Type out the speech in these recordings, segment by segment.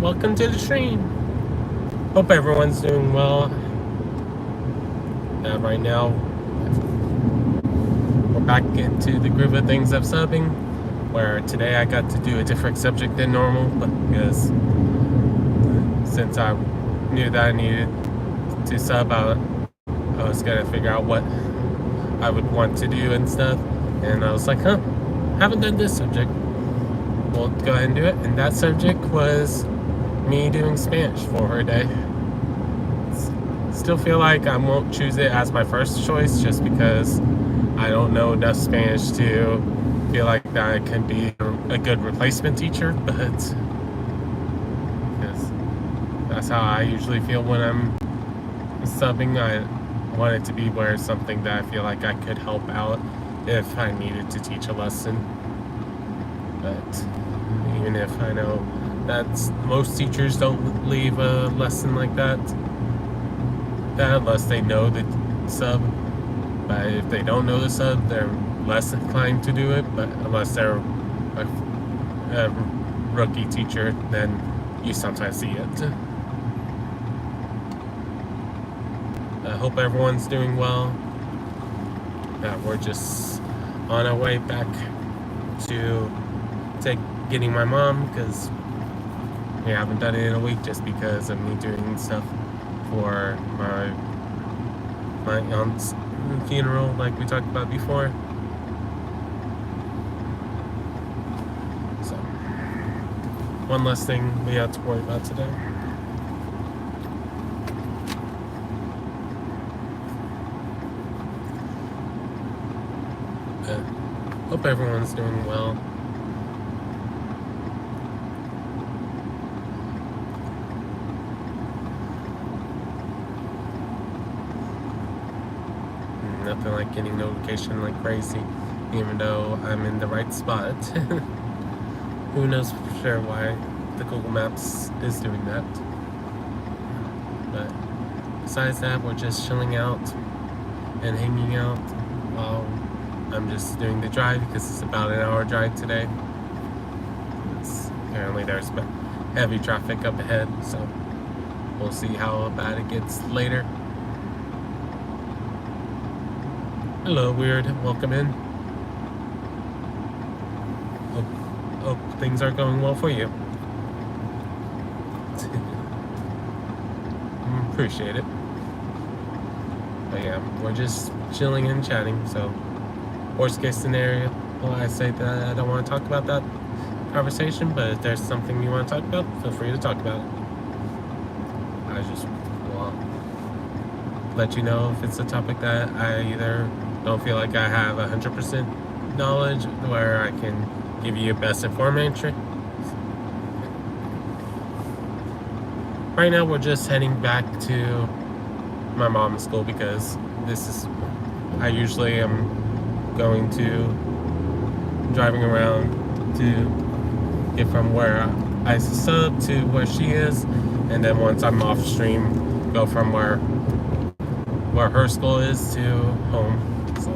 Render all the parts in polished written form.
welcome to the stream. Hope everyone's doing well. Right now, we're back into the groove of things of subbing, where today I got to do a different subject than normal, but because since I knew that I needed to sub, I was gonna figure out what I would want to do and stuff, and I was like, haven't done this subject. We'll go ahead and do it, and that subject was me doing Spanish for her day. Still feel like I won't choose it as my first choice just because I don't know enough Spanish to feel like that I can be a good replacement teacher, but because that's how I usually feel when I'm subbing. I want it to be where it's something that I feel like I could help out if I needed to teach a lesson. But even if I know that most teachers don't leave a lesson like that unless they know the sub. But if they don't know the sub, they're less inclined to do it. But unless they're a rookie teacher, then you sometimes see it. I hope everyone's doing well. We're just on our way back to getting my mom, because we haven't done it in a week just because of me doing stuff for my aunt's funeral, like we talked about before. So, one less thing we have to worry about today. Hope everyone's doing well. Nothing like getting notification like crazy, even though I'm in the right spot. Who knows for sure why the Google Maps is doing that. But besides that, we're just chilling out and hanging out while I'm just doing the drive, because it's about an hour drive today. Apparently there's heavy traffic up ahead, so we'll see how bad it gets later. Hello, Weird. Welcome in. Hope things are going well for you. Appreciate it. But yeah, we're just chilling and chatting, so worst case scenario, well, I say that I don't want to talk about that conversation, but if there's something you want to talk about, feel free to talk about it. I just will let you know if it's a topic that I either don't feel like I have 100% knowledge, where I can give you best informed answer. Right now we're just heading back to my mom's school, because I usually am going to driving around to get from where I sub to where she is, and then once I'm off stream, go from where her school is to home. So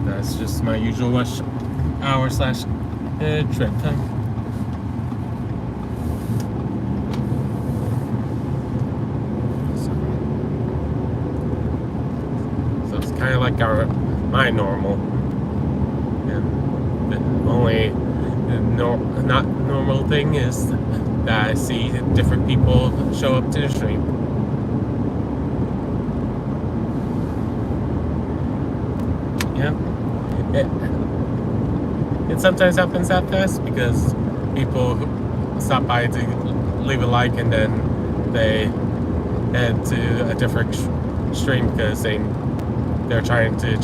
that's just my usual rush hour / trip time. So it's kind of like my normal. And the only not normal thing is that I see different people show up to the stream. Yeah. It sometimes happens that fast because people stop by to leave a like, and then they head to a different stream because they're trying to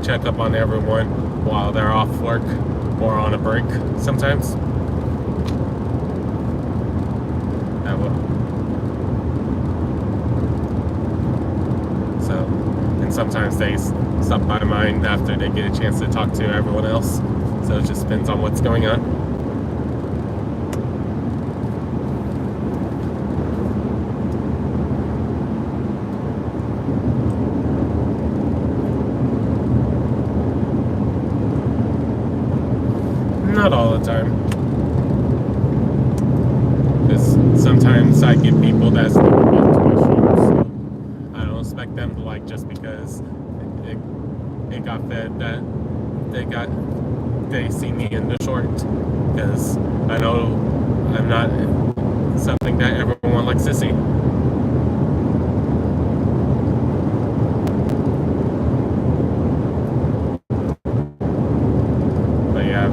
check up on everyone while they're off work or on a break sometimes. And sometimes they stop by mine after they get a chance to talk to everyone else. So it just depends on what's going on. Not all the time. I get people that's never been to my streams, so I don't expect them to like just because it got fed that they see me in the short, because I know I'm not something that everyone likes to see. But yeah,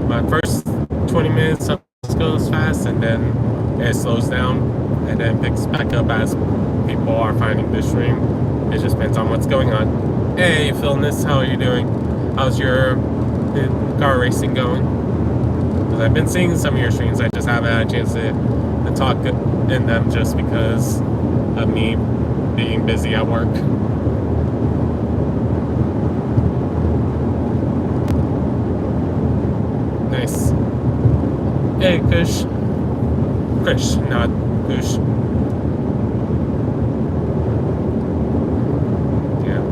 my first 20 minutes goes fast, and then it slows down, and then picks back up as people are finding the stream. It just depends on what's going on. Hey, Philness, how are you doing? How's your car racing going? Because I've been seeing some of your streams, I just haven't had a chance to talk in them just because of me being busy at work. Nice. Hey, Kush. Kush, not Kush. Yeah.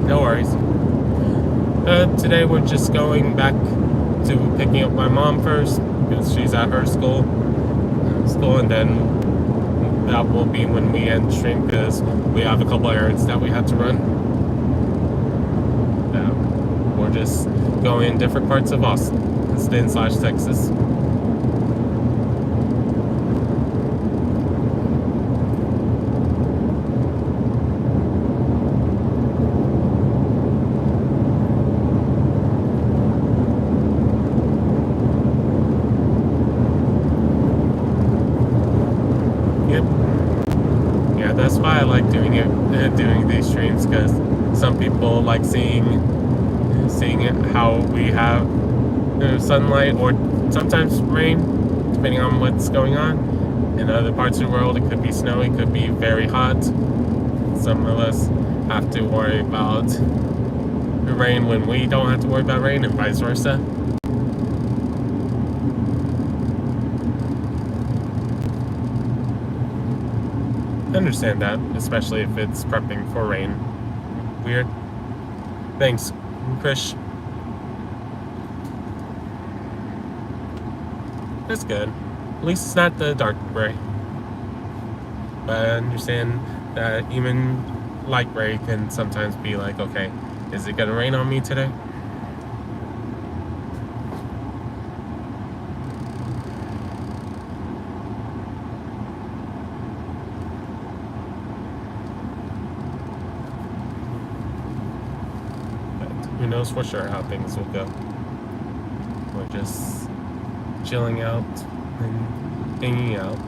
No worries. Today we're just going back to picking up my mom first because she's at her school, and then that will be when we end stream because we have a couple errands that we have to run. We're just going in different parts of Austin/Texas. That's why I like doing these streams, because some people like seeing it, how we have sunlight or sometimes rain, depending on what's going on. In other parts of the world, it could be snowy, it could be very hot. Some of us have to worry about the rain when we don't have to worry about rain, and vice versa. I understand that, especially if it's prepping for rain. Weird. Thanks, Krish. That's good. At least it's not the dark gray. But I understand that even light gray can sometimes be like, okay, is it gonna rain on me today? Who knows for sure how things will go. We're just chilling out and hanging out.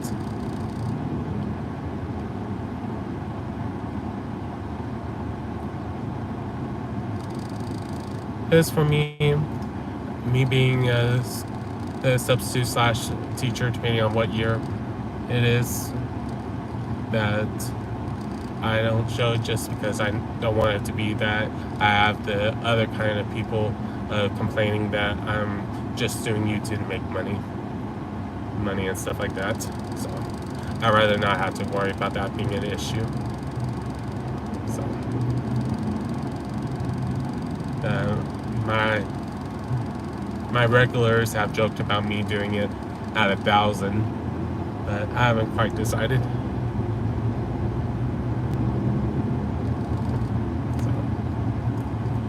As for me being a substitute / teacher, depending on what year it is, that I don't show it just because I don't want it to be that I have the other kind of people complaining that I'm just doing YouTube to make money and stuff like that. So I'd rather not have to worry about that being an issue. So my regulars have joked about me doing it at 1,000, but I haven't quite decided.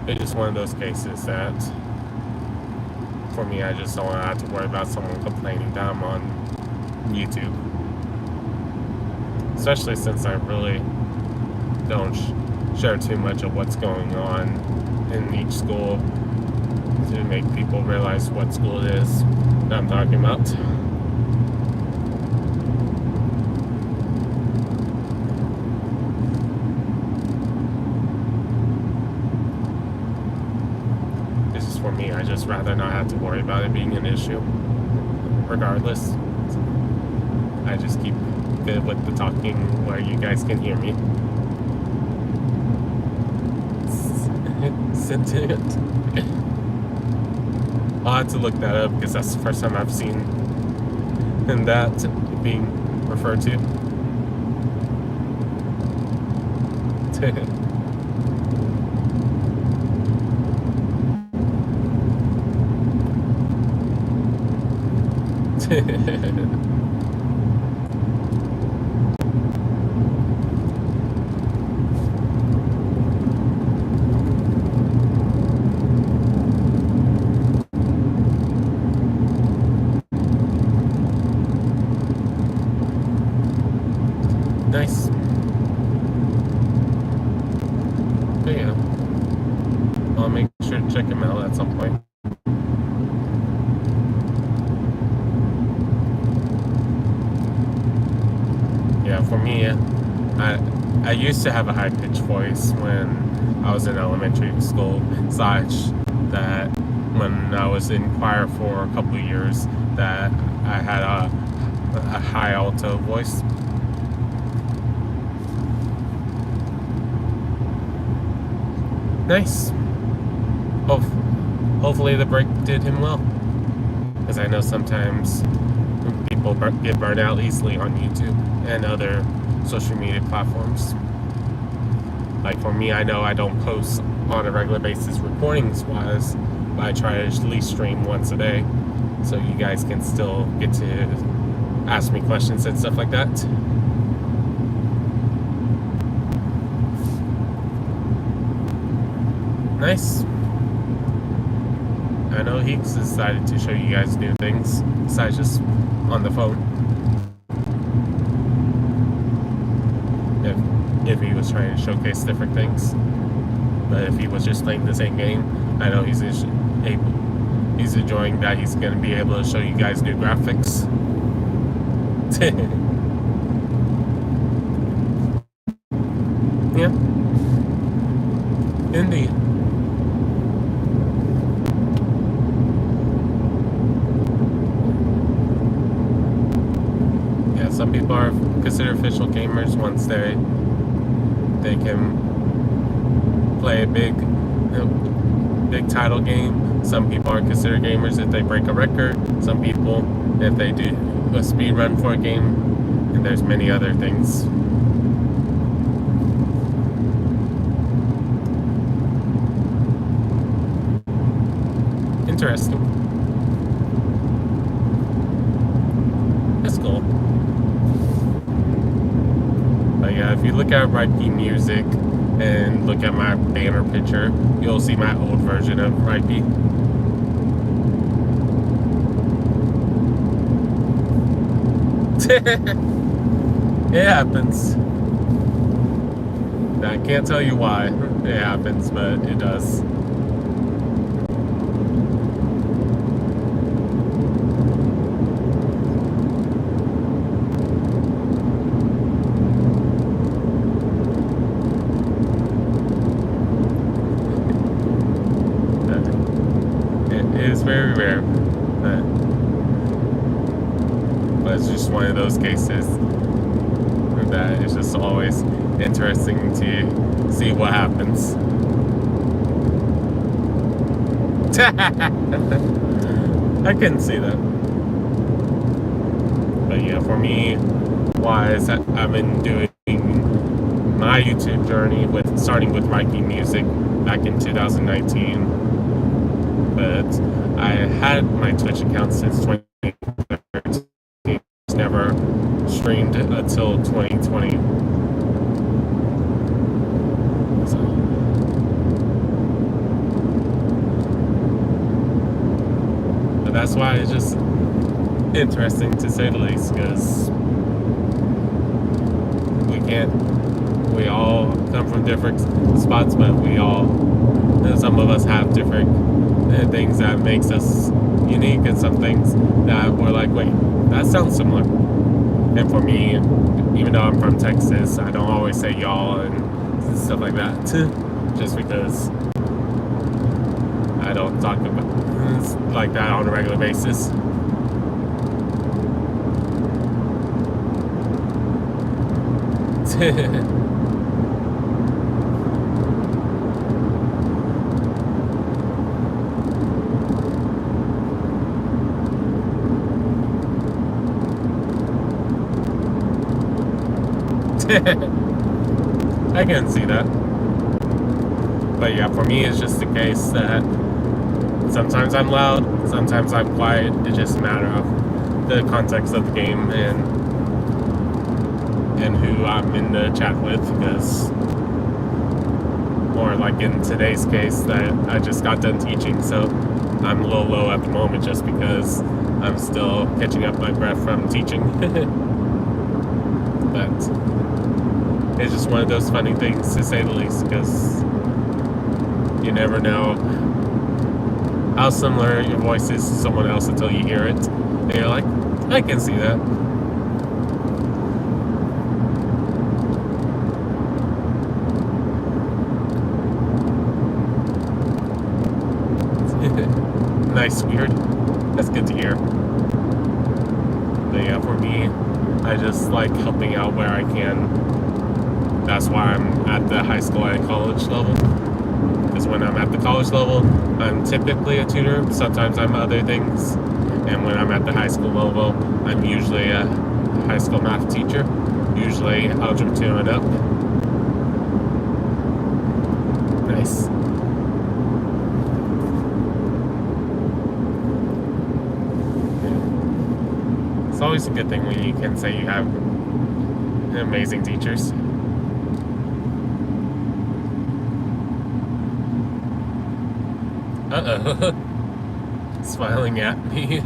It's just one of those cases that, for me, I just don't want to have to worry about someone complaining that I'm on YouTube. Especially since I really don't share too much of what's going on in each school to make people realize what school it is that I'm talking about. For me, I just rather not have to worry about it being an issue. Regardless, I just keep good with the talking where you guys can hear me. Sentient. I'll have to look that up because that's the first time I've seen that being referred to. Nice. But yeah, I'll make sure to check him out at some point. Yeah, for me, I used to have a high-pitched voice when I was in elementary school, slash that when I was in choir for a couple of years, that I had a high alto voice. Nice. Hopefully the break did him well, because I know sometimes people get burned out easily on YouTube and other social media platforms. Like for me, I know I don't post on a regular basis recordings wise, but I try to at least stream once a day, so you guys can still get to ask me questions and stuff like that. Nice. I know he's decided to show you guys new things besides just on the phone. If he was trying to showcase different things, but if he was just playing the same game, I know he's enjoying that he's going to be able to show you guys new graphics. Yeah, indeed. Yeah, some people are considered official gamers once they can play a big title game. Some people aren't considered gamers if they break a record. Some people if they do a speed run for a game, and there's many other things. Interesting. That's cool. But yeah, if you look at Rhypi Music and look at my banner picture, you'll see my old version of Rhypi. It happens. I can't tell you why it happens, but it does. It is very rare, but it's just one of those cases that it's just always interesting to see what happens. I couldn't see that. But yeah, for me, wise, I've been doing my YouTube journey starting with Rhypi Music back in 2019. But I had my Twitch account since 2013. It's never streamed until 2020. So, but that's why it's just interesting to say the least, because we all come from different spots, but some of us have different things that makes us unique, and some things that we're like, wait, that sounds similar. And for me, even though I'm from Texas, I don't always say y'all and stuff like that, just because I don't talk about like that on a regular basis. I can see that. But yeah, for me, it's just the case that sometimes I'm loud, sometimes I'm quiet. It's just a matter of the context of the game and who I'm in the chat with, because, or like in today's case, that I just got done teaching, so I'm a little low at the moment just because I'm still catching up my breath from teaching. But it's just one of those funny things, to say the least, because you never know how similar your voice is to someone else until you hear it. And you're like, I can see that. Nice, weird. That's good to hear. But yeah, for me, I just like helping out where I can. That's why I'm at the high school and college level. Because when I'm at the college level, I'm typically a tutor. Sometimes I'm other things. And when I'm at the high school level, I'm usually a high school math teacher. Usually algebra 2 and up. Nice. It's always a good thing when you can say you have amazing teachers. Uh-oh. Smiling at me.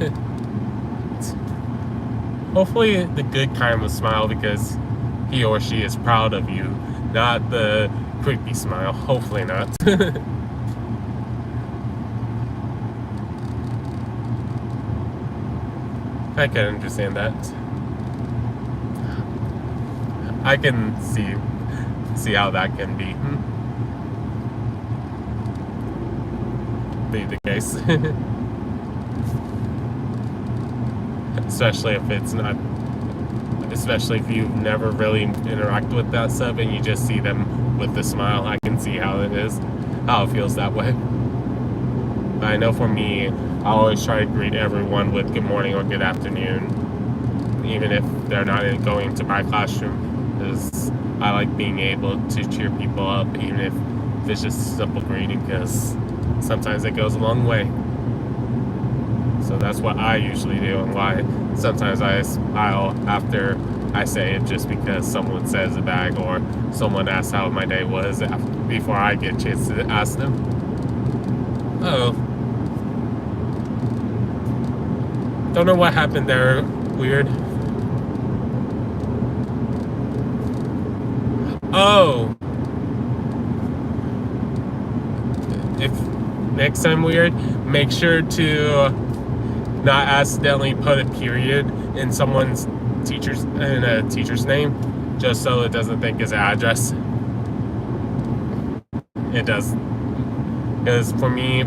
Hopefully the good kind of smile, because he or she is proud of you, not the creepy smile. Hopefully not. I can understand that. I can see how that can be the case. Especially if it's not, especially if you've never really interacted with that sub and you just see them with the smile. I can see how it is, how it feels that way. But I know for me, I always try to greet everyone with good morning or good afternoon, even if they're not going to my classroom, because I like being able to cheer people up, even if it's just a simple greeting, because sometimes it goes a long way. So that's what I usually do, and why sometimes I smile after I say it, just because someone says it back or someone asks how my day was before I get a chance to ask them. Oh. Don't know what happened there. Weird. Oh. If next time, weird, make sure to not accidentally put a period in someone's teacher's name, just so it doesn't think it's an address. It does, because for me,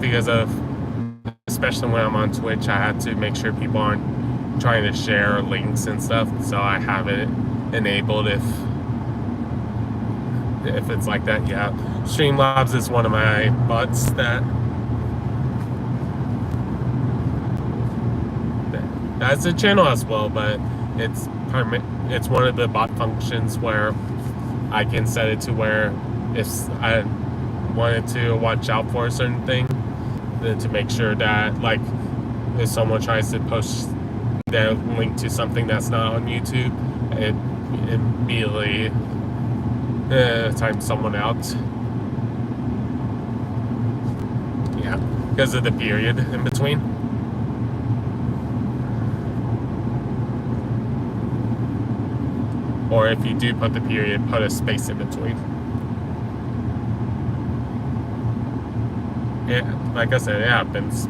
especially when I'm on Twitch, I have to make sure people aren't trying to share links and stuff, so I have it enabled if it's like that. Yeah, Streamlabs is one of my bots that has a channel as well, but it's one of the bot functions where I can set it to where if I wanted to watch out for a certain thing, then to make sure that, like, if someone tries to post their link to something that's not on YouTube, it immediately times someone out. Yeah, because of the period in between. Or if you do put the period, put a space in between. Yeah, like I said, it happens.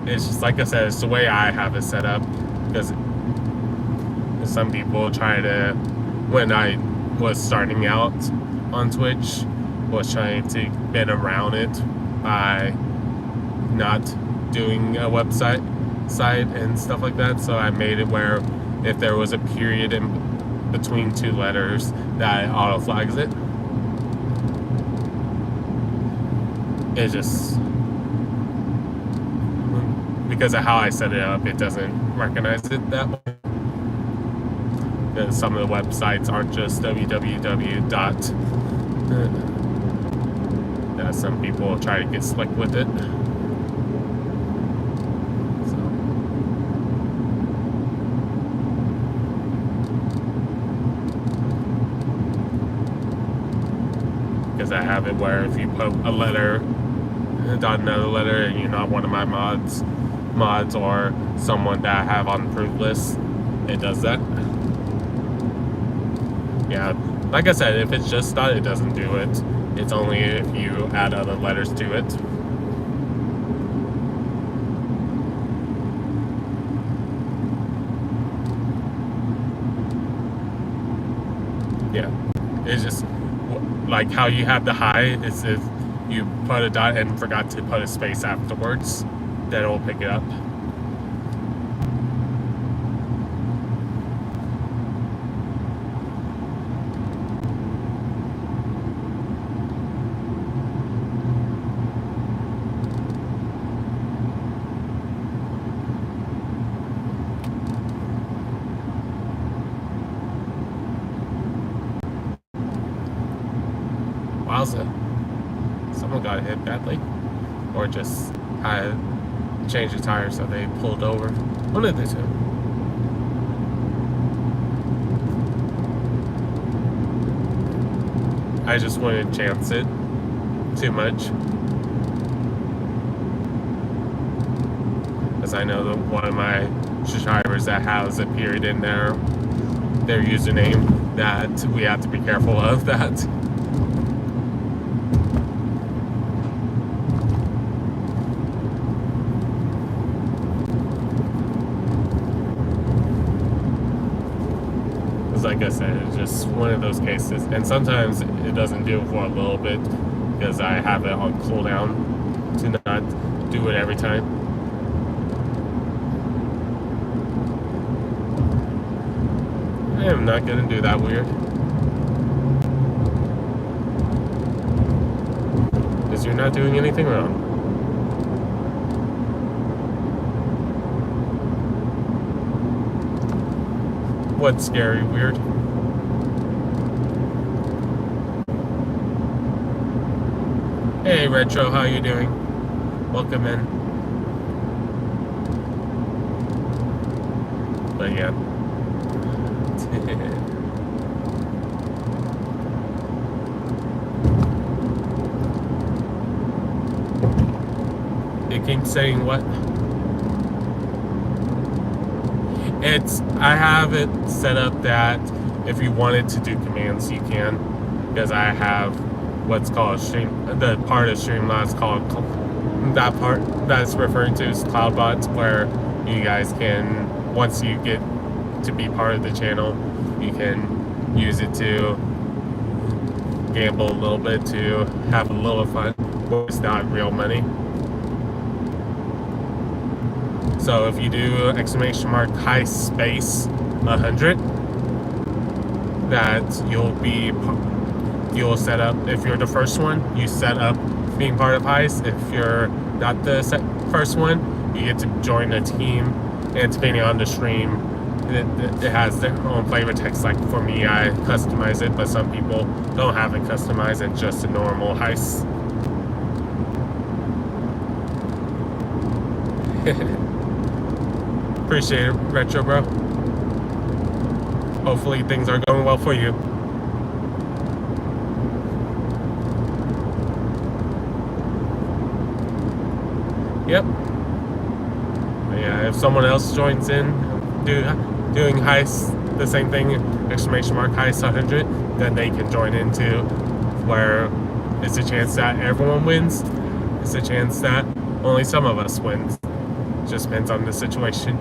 It's just, like I said, it's the way I have it set up, because some people try to, when I was starting out on Twitch, was trying to bend around it by not doing a website and stuff like that. So I made it where if there was a period in between two letters, that it auto flags it. It just, because of how I set it up, it doesn't recognize it that way. because some of the websites aren't just www dot. Some people try to get slick with it. Because I have it where if you put a letter dot another letter and you're not one of my mods or someone that I have on the approved list, it does that. Yeah, like I said, if it's just dot, it doesn't do it. It's only if you add other letters to it. Yeah, it's just like how you have the hi is if you put a dot and forgot to put a space afterwards, then it'll pick it up. Wowza. Someone got hit badly. Or just changed the tire so they pulled over. One of the two. I just wouldn't chance it too much. Because I know that one of my subscribers that has a period in their username that we have to be careful of that. Like I said, it's just one of those cases, and sometimes it doesn't do it for a little bit because I have it on cooldown to not do it every time. I am not gonna do that weird, because you're not doing anything wrong. What's scary, weird? Hey, Retro, how you doing? Welcome in. But yeah. It keeps saying what? I have it set up that if you wanted to do commands, you can, because I have what's called the part of Streamlabs called, that part that's referring to is CloudBots, where you guys can, once you get to be part of the channel, you can use it to gamble a little bit, to have a little fun, but it's not real money. So if you do exclamation mark high space 100, that you'll set up, if you're the first one, you set up being part of Heist. If you're not the first one, you get to join a team, and depending on the stream, it has their own flavor text. Like for me, I customize it, but some people don't have it customized, and just a normal Heist. Appreciate it, Retro Bro. Hopefully things are going well for you. Yep. But yeah, if someone else joins in doing Heist, the same thing, exclamation mark Heist 100, then they can join in too, where it's a chance that everyone wins. It's a chance that only some of us wins. Just depends on the situation.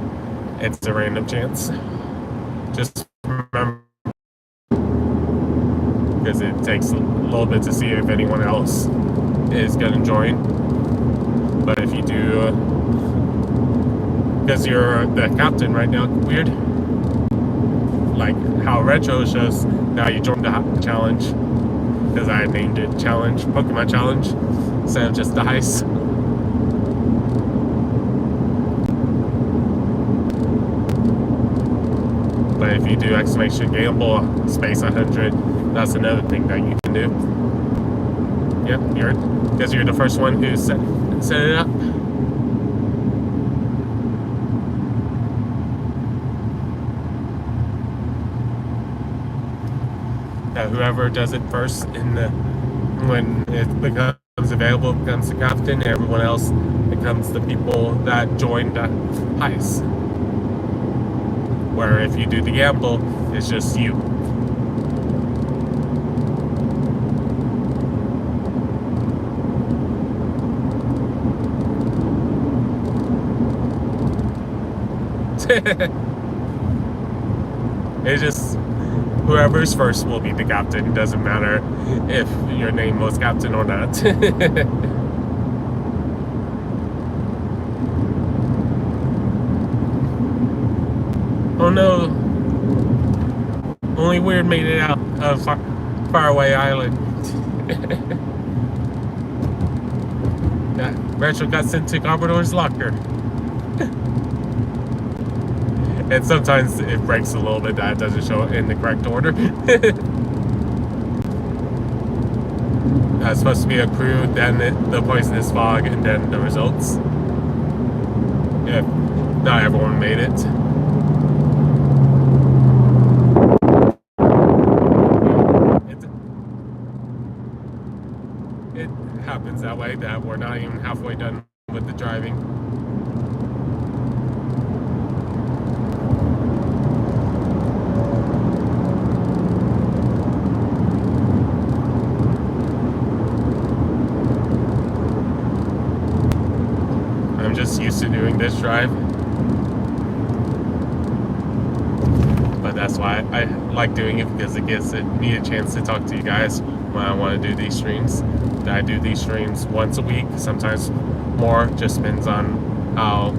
It's a random chance. Just remember, because it takes a little bit to see if anyone else is going to join. But if you do, because you're the captain right now, weird. Like how Retro shows now you joined the challenge, because I named it Challenge, Pokemon Challenge, instead of just the Heist. But if you do exclamation gamble space 100, that's another thing that you can do. Yep, because you're the first one who set it up. Whoever does it first when it becomes available becomes the captain. Everyone else becomes the people that joined the heist. Where if you do the gamble, it's just you. It's just whoever's first will be the captain. It doesn't matter if your name was captain or not. Oh no! Only Weird made it out of Faraway Island. Yeah, Retro got sent to Commodores locker. And sometimes it breaks a little bit that it doesn't show in the correct order. It's supposed to be a crew, then the poisonous fog, and then the results. Yeah, not everyone made it. It happens that way, that we're not even halfway done with the driving. I'm just used to doing this drive, but that's why I like doing it, because it gives me a chance to talk to you guys when I want to do these streams. I do these streams once a week, sometimes more, just depends on how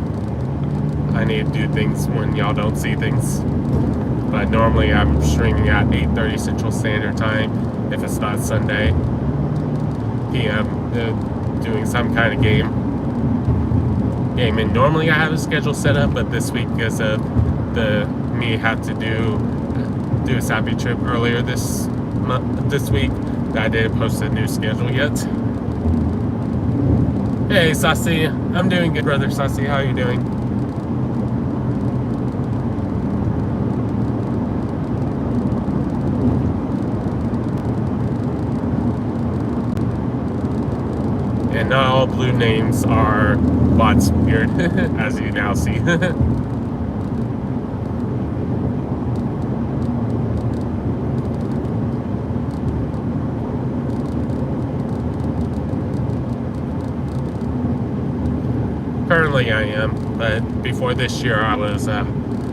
I need to do things when y'all don't see things. But normally I'm streaming at 8:30 Central Standard Time, if it's not Sunday PM, doing some kind of game. And normally I have a schedule set up, but this week, because of me had to do a Sappy trip earlier this week, I didn't post a new schedule yet. Hey Sassy, I'm doing good, brother Sassy. How are you doing? And not all blue names are bots, Weird, as you now see. Currently I am, but before this year I was a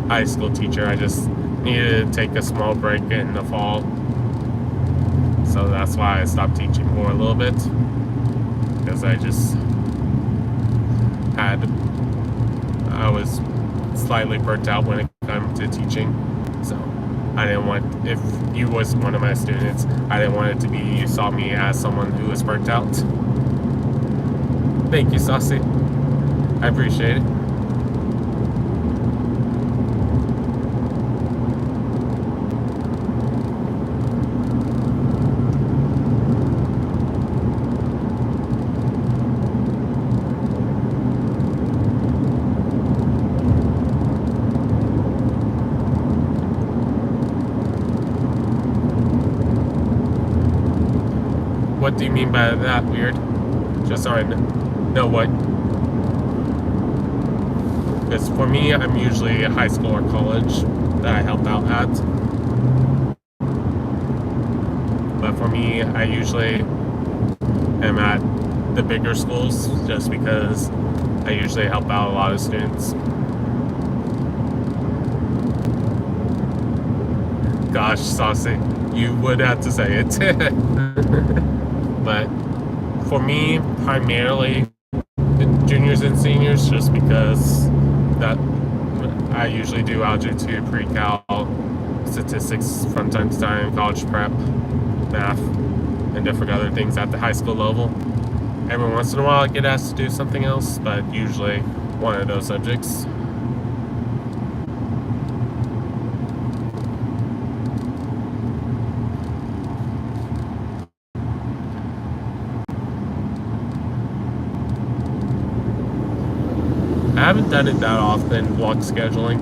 high school teacher. I just needed to take a small break in the fall. So that's why I stopped teaching for a little bit. Because I was slightly burnt out when it came to teaching. So I didn't want, if you was one of my students, I didn't want it to be you saw me as someone who was burnt out. Thank you, Saucy. I appreciate it. What do you mean by that, Weird? Just so I know what. Because for me, I'm usually a high school or college that I help out at. But for me, I usually am at the bigger schools just because I usually help out a lot of students. Gosh, Saucy, you would have to say it. But for me, primarily juniors and seniors, just because that I usually do Algebra 2, Pre-Cal, statistics from time to time, college prep, math, and different other things at the high school level. Every once in a while I get asked to do something else, but usually one of those subjects. haven't done it that often, block scheduling.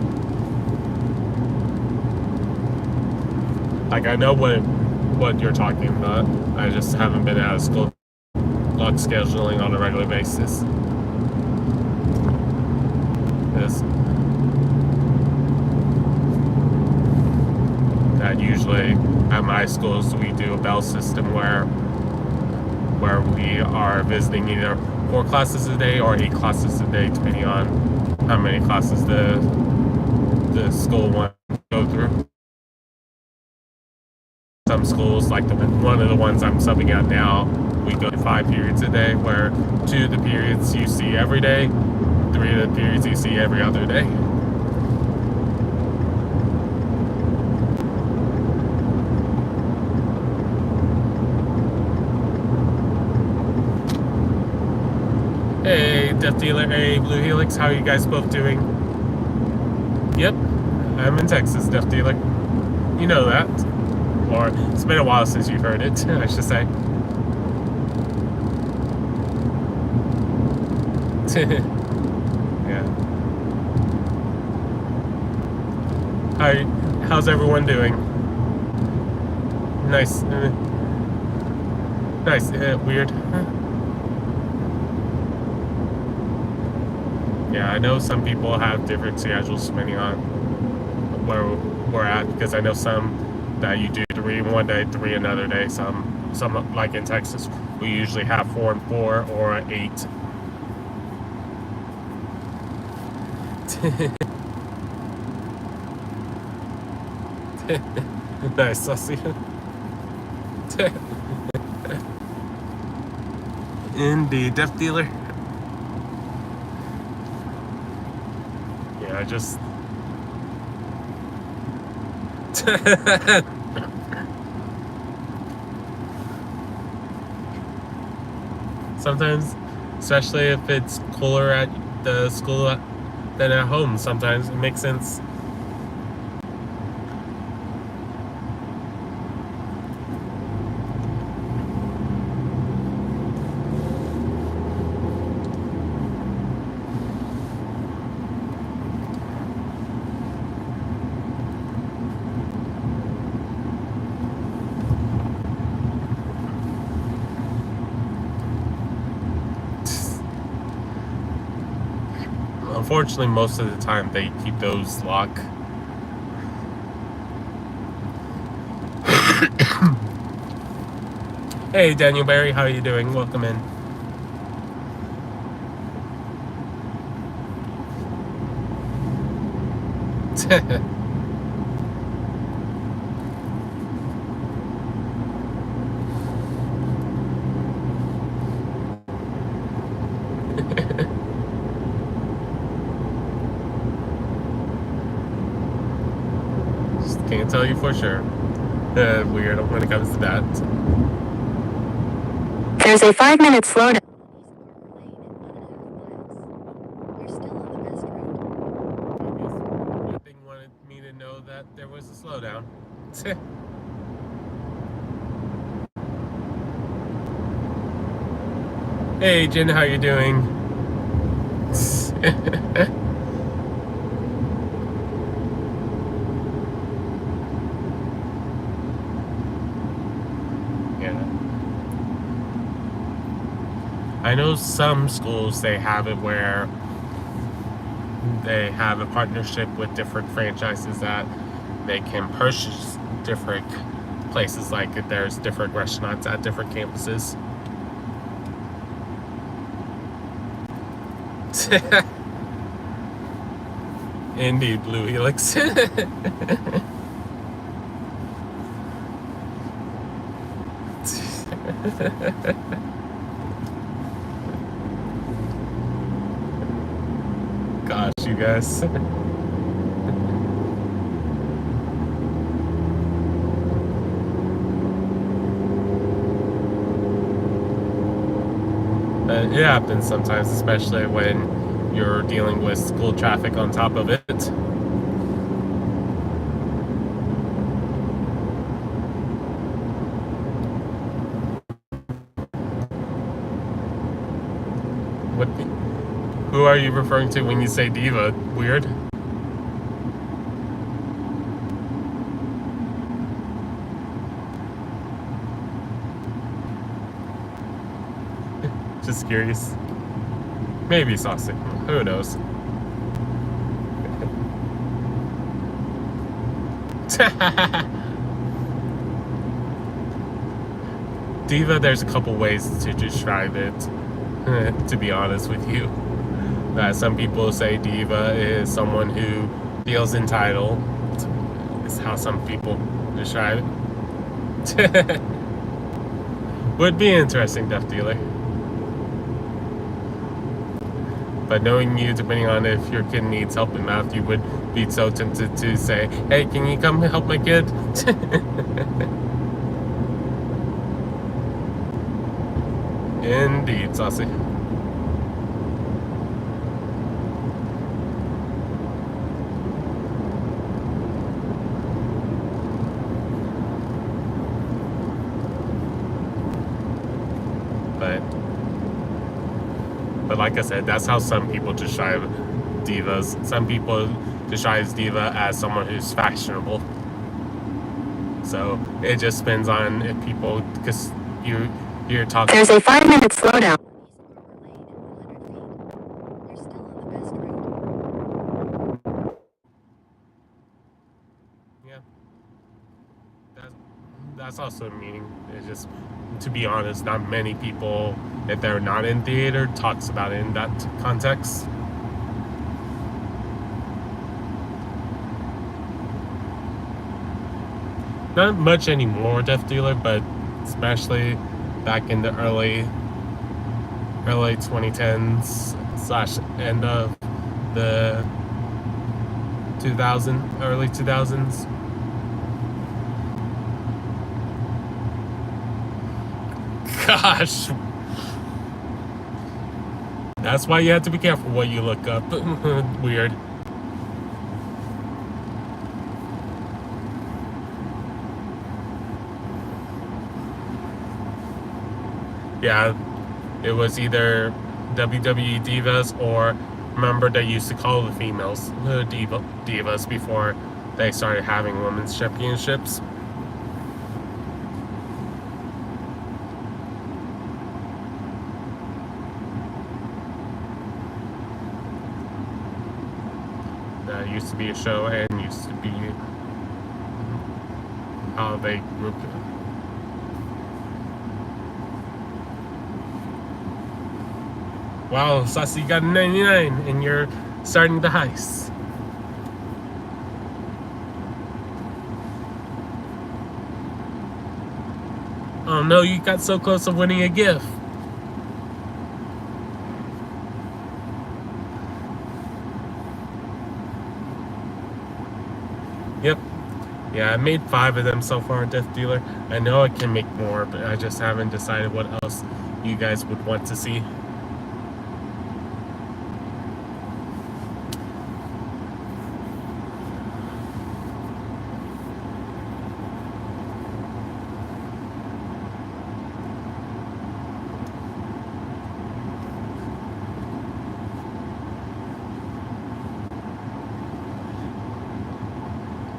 Like, I know what you're talking about. I just haven't been out of school block scheduling on a regular basis. That usually at my schools we do a bell system where we are visiting either 4 classes a day or 8 classes a day, depending on how many classes the school wants to go through. Some schools, like one of the ones I'm subbing at now, we go to 5 periods a day, where 2 of the periods you see every day, 3 of the periods you see every other day. Hey, Death Dealer. Hey, Blue Helix. How are you guys both doing? Yep, I'm in Texas, Death Dealer. You know that. Or it's been a while since you've heard it, I should say. Yeah. Hi, how's everyone doing? Nice. Nice. Weird. Yeah, I know some people have different schedules depending on where we're at, because I know some that you do 3 one day, 3 another day. Some like in Texas, we usually have 4 and 4 or 8. Nice, I'll see you. Indeed, Death Dealer. Yeah, I just sometimes, especially if it's cooler at the school than at home, sometimes it makes sense. Unfortunately, most of the time they keep those locked. Hey, Daniel Barry, how are you doing? Welcome in. Just can't tell you for sure. Weird when it comes to that. There's a 5-minute slowdown. Nothing wanted me to know that there was a slowdown. Hey, Jen, how you doing? Yeah. I know some schools, they have it where they have a partnership with different franchises that they can purchase different places, like there's different restaurants at different campuses. Indeed, Blue Helix. Gosh, you guys. It happens sometimes, especially when you're dealing with school traffic on top of it. Who are you referring to when you say diva? Weird. Just curious. Maybe Saucy. Who knows? Diva, there's a couple ways to describe it, to be honest with you. Some people say diva is someone who feels entitled. Is how some people describe it. Would be interesting, Death Dealer. But knowing you, depending on if your kid needs help in math, you would be so tempted to say, hey, can you come help my kid? Indeed, Saucy. But like I said, that's how some people describe divas. Some people describe diva as someone who's fashionable. So it just depends on if people, because you're talking. There's a 5-minute slowdown. Yeah. That's also meaning. It's just, to be honest, not many people, if they're not in theater, talks about it in that context. Not much anymore, Death Dealer, but especially back in the early 2010s / end of the early 2000s. Gosh. That's why you have to be careful what you look up. Weird. Yeah, it was either WWE Divas or, remember, they used to call the females divas before they started having women's championships. That used to be a show and used to be how they grouped it. Wow, Saucy, you got a 99 and you're starting the heist. Oh no, you got so close to winning a gift. Yep. Yeah, I made 5 of them so far, Death Dealer. I know I can make more, but I just haven't decided what else you guys would want to see.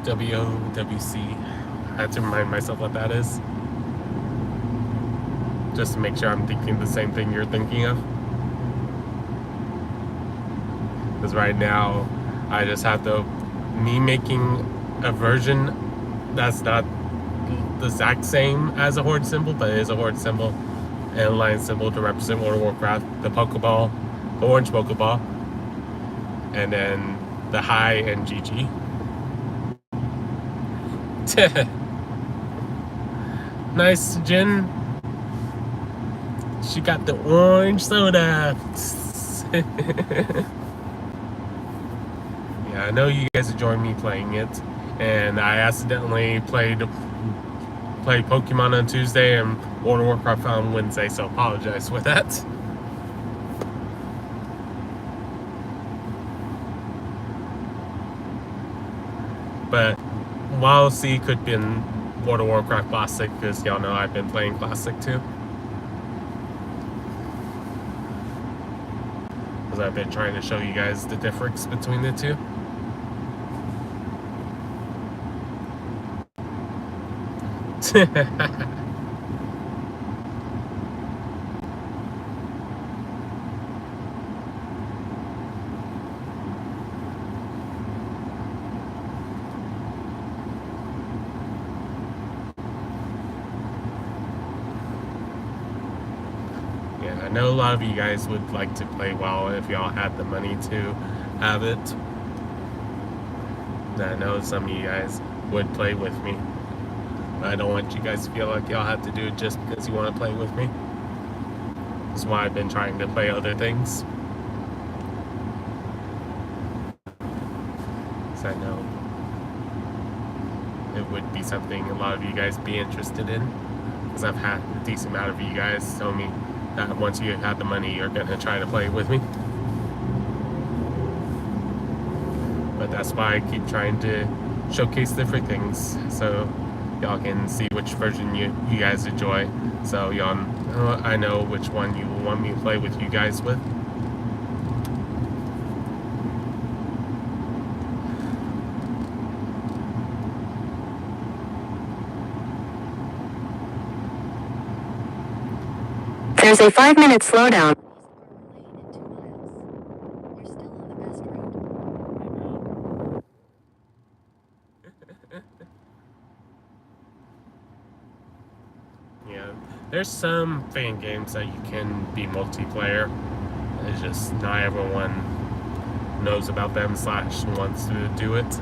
WOWC. I have to remind myself what that is. Just to make sure I'm thinking the same thing you're thinking of. Because right now, I just have me making a version that's not the exact same as a horde symbol, but it is a horde symbol and a lion symbol to represent World of Warcraft, the Pokeball, the orange Pokeball, and then the high and GG. Nice, Jen. She got the orange soda. Yeah, I know you guys enjoy me playing it, and I accidentally played Pokemon on Tuesday and World of Warcraft on Wednesday, so apologize for that. But WoWC could be in World of Warcraft Classic, because y'all know I've been playing Classic too. because I've been trying to show you guys the difference between the two. Yeah, I know a lot of you guys would like to play WoW if y'all had the money to have it. And I know some of you guys would play with me. But I don't want you guys to feel like y'all have to do it just because you want to play with me. That's why I've been trying to play other things. So I know it would be something a lot of you guys be interested in. Because I've had a decent amount of you guys tell me that once you have the money, you're going to try to play with me. But that's why I keep trying to showcase different things so y'all can see which version you guys enjoy. So y'all, I know which one you want me to play with you guys with. There's a 5-minute slowdown. Yeah, there's some fan games that you can be multiplayer. It's just not everyone knows about them / wants to do it.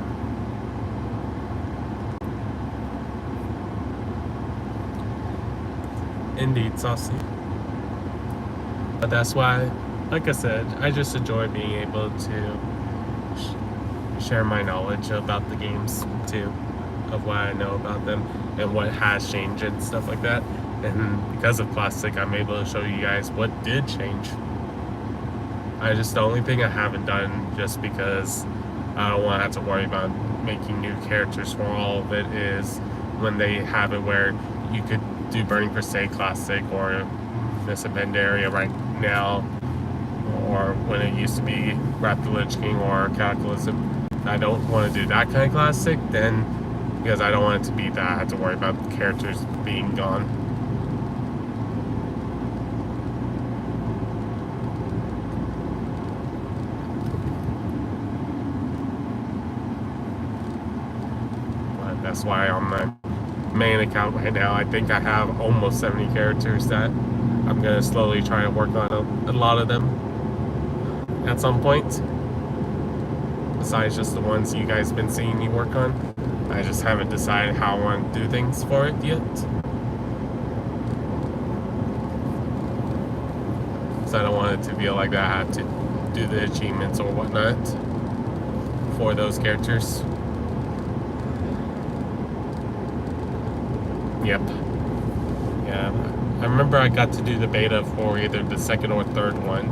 Indeed, Saucy. But that's why, like I said, I just enjoy being able to share my knowledge about the games too, of what I know about them and what has changed and stuff like that. And because of Classic, I'm able to show you guys what did change. The only thing I haven't done, just because I don't want to have to worry about making new characters for all of it, is when they have it where you could do Burning Crusade Classic or this event area right now, or when it used to be Wrath the Lich King or Cataclysm. I don't want to do that kind of Classic then, because I don't want it to be that I have to worry about characters being gone. But that's why on my main account right now, I think I have almost 70 characters that I'm going to slowly try to work on a lot of them at some point. Besides just the ones you guys have been seeing me work on. I just haven't decided how I want to do things for it yet. So I don't want it to feel like that I have to do the achievements or whatnot for those characters. Yep. Yeah. I remember I got to do the beta for either the second or third one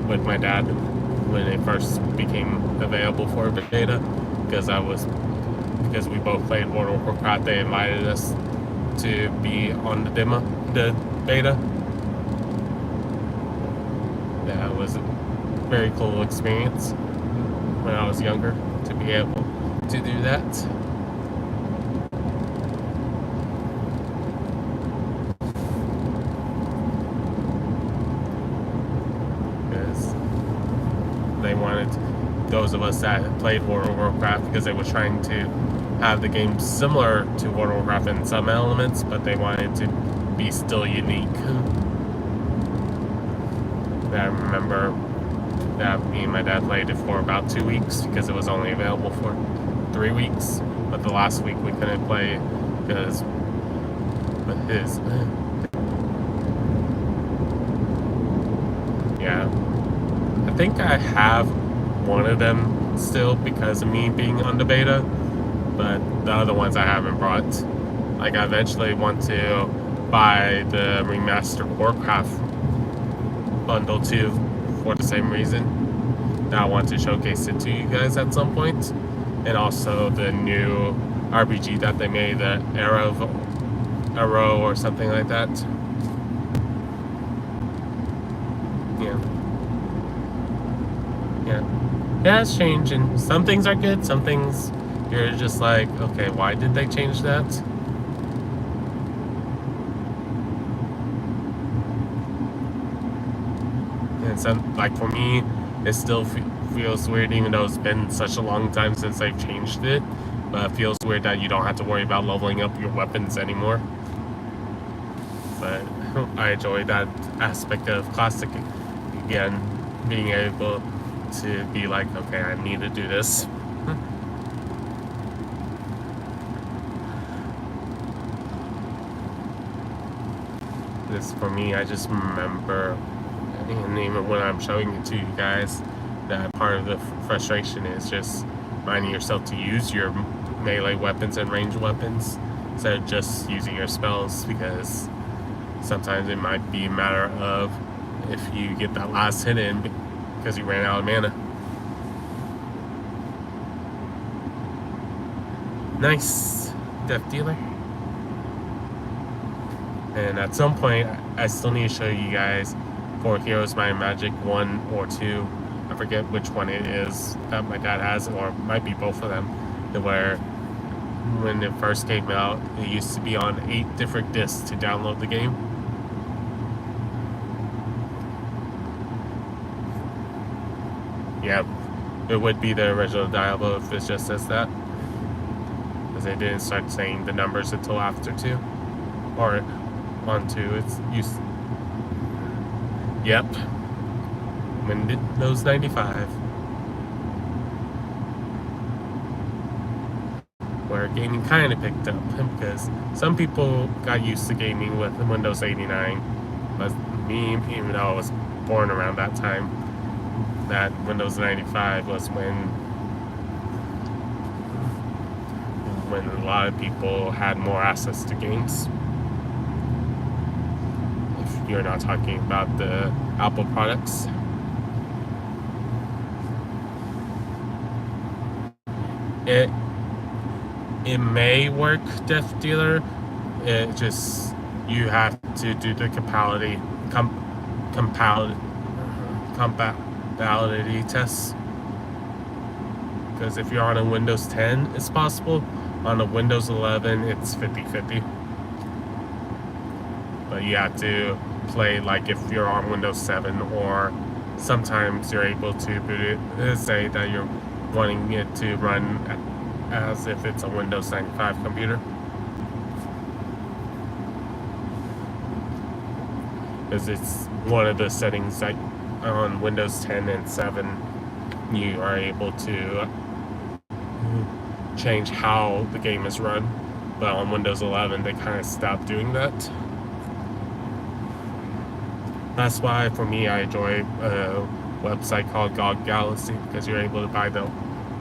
with my dad when it first became available for beta, because we both played World of Warcraft. They invited us to be on the beta. That was a very cool experience when I was younger to be able to do that. They wanted those of us that played World of Warcraft, because they were trying to have the game similar to World of Warcraft in some elements, but they wanted to be still unique. I remember that me and my dad played it for about 2 weeks, because it was only available for 3 weeks. But the last week we couldn't play because of his. Yeah. I think I have one of them still because of me being on the beta, but the other ones I haven't brought. Like, I eventually want to buy the remastered Warcraft bundle too, for the same reason. That I want to showcase it to you guys at some point. And also the new RPG that they made, the Arrow or something like that. Yeah. Yeah. Yeah, it's changed, and some things are good, some things you're just like, okay, why did they change that? And some, like for me, it still feels weird, even though it's been such a long time since they've changed it. But it feels weird that you don't have to worry about leveling up your weapons anymore. But I enjoy that aspect of Classic again, being able to be like, okay, I need to do this. This for me, I just remember, and even when I'm showing it to you guys, that part of the frustration is just reminding yourself to use your melee weapons and ranged weapons instead of just using your spells, because sometimes it might be a matter of if you get that last hit in because you ran out of mana. Nice, Death Dealer. And at some point, I still need to show you guys for Heroes Might and Magic 1 or 2. I forget which one it is that my dad has, or it might be both of them, where when it first came out, it used to be on 8 different discs to download the game. Yeah, it would be the original Diablo if it just says that, because they didn't start saying the numbers until after 2, or on 2. It's used. Yep. Windows 95. Where gaming kind of picked up, because some people got used to gaming with Windows 89, but me, even though I was born around that time, that Windows 95 was when a lot of people had more access to games. If you're not talking about the Apple products. It may work, Death Dealer. It just, you have to do the compatibility tests. Because if you're on a Windows 10, it's possible. On a Windows 11, it's 50-50. But you have to play like if you're on Windows 7, or sometimes you're able to boot it, say that you're wanting it to run as if it's a Windows 95 computer. Because it's one of the settings that on Windows 10 and 7 you are able to change how the game is run. But on Windows 11 they kind of stopped doing that. That's why for me I enjoy a website called GOG Galaxy, because you're able to buy the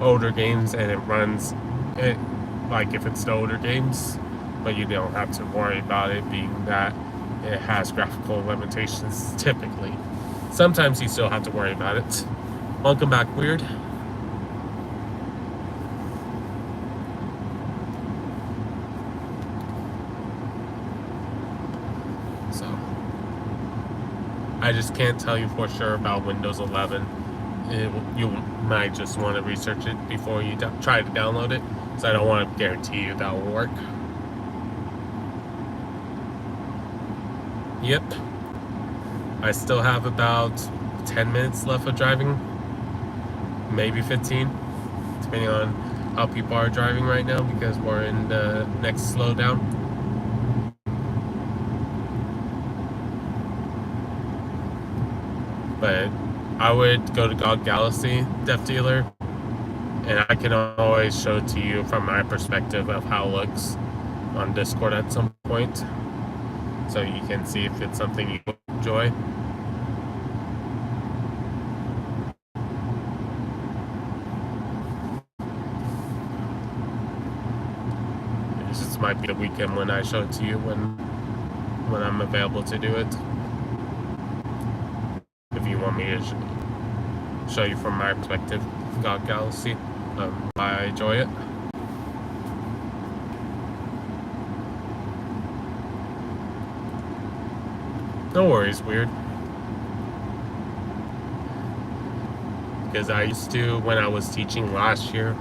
older games and it runs it like if it's the older games, but you don't have to worry about it being that it has graphical limitations typically. Sometimes you still have to worry about it. Welcome back, Weird. So I just can't tell you for sure about Windows 11. You might just want to research it before you try to download it, so I don't want to guarantee you that will work. Yep. I still have about 10 minutes left of driving, maybe 15, depending on how people are driving right now, because we're in the next slowdown. But I would go to GOG Galaxy, Death Dealer, and I can always show it to you from my perspective of how it looks on Discord at some point, so you can see if it's something you enjoy. This might be the weekend when I show it to you, when I'm available to do it. If you want me to show you from my perspective, GOG Galaxy, I enjoy it. No worries, Weird. because I used to, when I was teaching last year,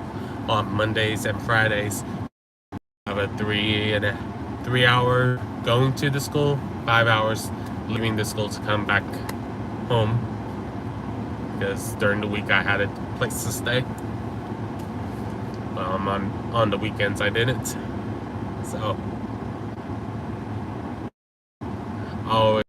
on Mondays and Fridays, have a 3 hour going to the school, 5 hours leaving the school to come back home, because during the week I had a place to stay. On the weekends I didn't. So I always